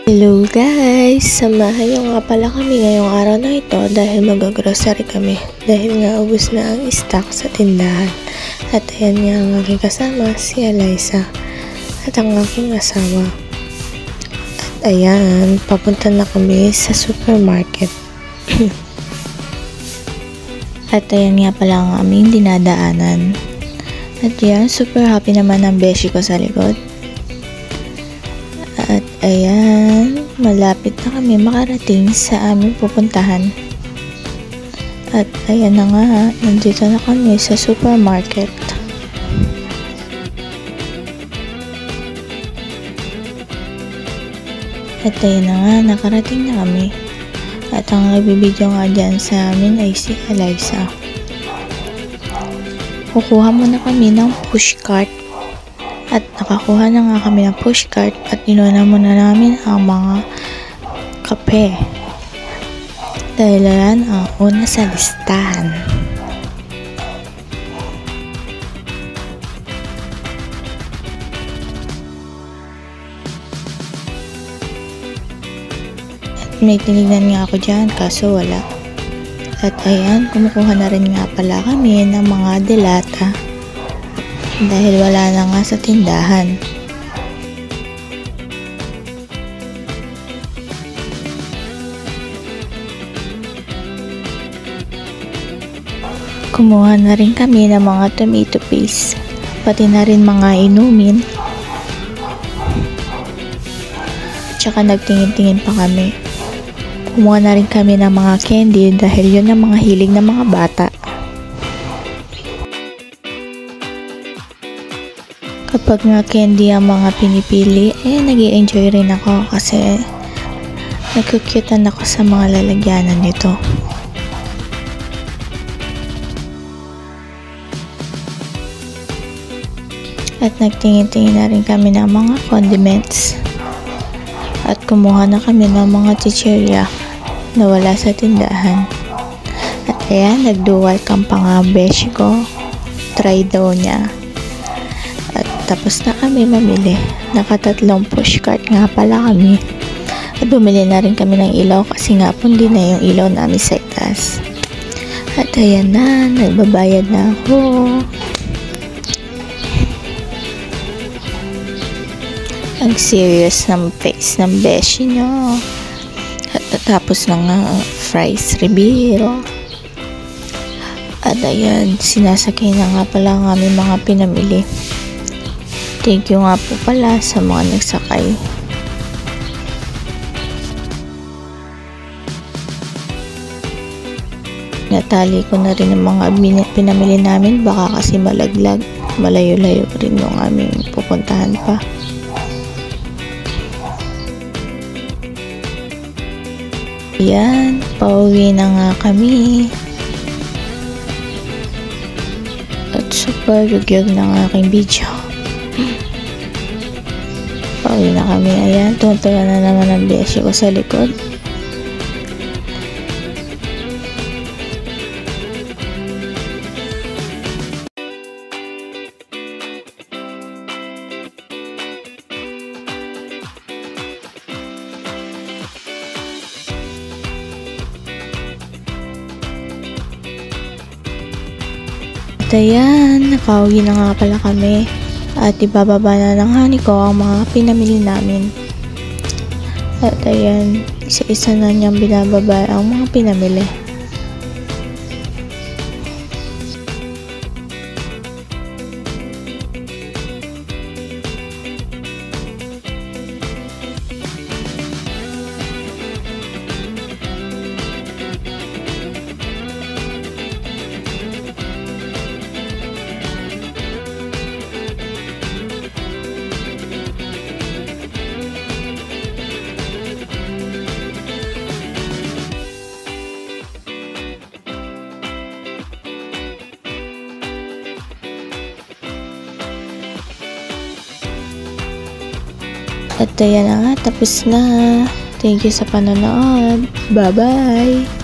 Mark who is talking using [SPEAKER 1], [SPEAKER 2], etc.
[SPEAKER 1] Hello guys! Samahan nyo nga pala kami ngayong araw na ito dahil mag-grocery kami dahil nga ubos na ang stock sa tindahan. At ayan nga ang aking kasama, si Eliza at ang aking asawa. At ayan, papunta na kami sa supermarket. At ayan nga pala ang aming dinadaanan. At yan, super happy naman ang beshi ko sa likod. At ayan, malapit na kami makarating sa aming pupuntahan. At ayan na nga, nandito na kami sa supermarket. At ayan na nga, nakarating na kami. At ang nagbibideo nga dyan sa amin ay si Eliza. Kukuha muna kami ng pushcart. At nakakuha na nga kami ng pushcart at inuna muna namin ang mga kape. Dahil yan ang una sa listahan. At may tinignan nga ako dyan kaso wala. At ayan, kumukuha na rin nga pala kami ng mga delata. Dahil wala na nga sa tindahan. Kumuha na rin kami ng mga tomato paste, pati na rin mga inumin. Tsaka nagtingin-tingin pa kami. Kumuha na rin kami ng mga candy dahil yun ang mga hilig ng mga bata. Kapag nga candy ang mga pinipili, nag-i-enjoy rin ako kasi nagkukyutan ako sa mga lalagyanan nito. At nagtingin-tingin na rin kami ng mga condiments. At kumuha na kami ng mga chichirya na wala sa tindahan. At ayan, nag-welcome pa nga beshi ko. Try daw niya. At tapos na kami mamili. Nakatatlong pushcart nga pala kami. At bumili na rin kami ng ilaw kasi nga pundi na yung ilaw namin sa itaas. At ayan na, nagbabayad na ako. Ang serious ng face ng beshi nyo. At tapos na nga fries reveal. At ayan, sinasakay na nga pala ang aming mga pinamili. Thank you nga po pala sa mga nagsakay. Natali ko na rin ang mga pinamili namin baka kasi malaglag. Malayo-layo rin yung aming pupuntahan pa. Yan, pauwi na nga kami. At super yugyog ng aking video. Pauwi na kami. Ayan, tuntura na naman ang beshi ko sa likod. At ayan, nakauwi na nga pala kami. At ibababa na ng honey ko ang mga pinamili namin. At ayan, isa-isa na niyang binababa ang mga pinamili. At ayan na nga, tapos na. Thank you sa panonood. Bye-bye!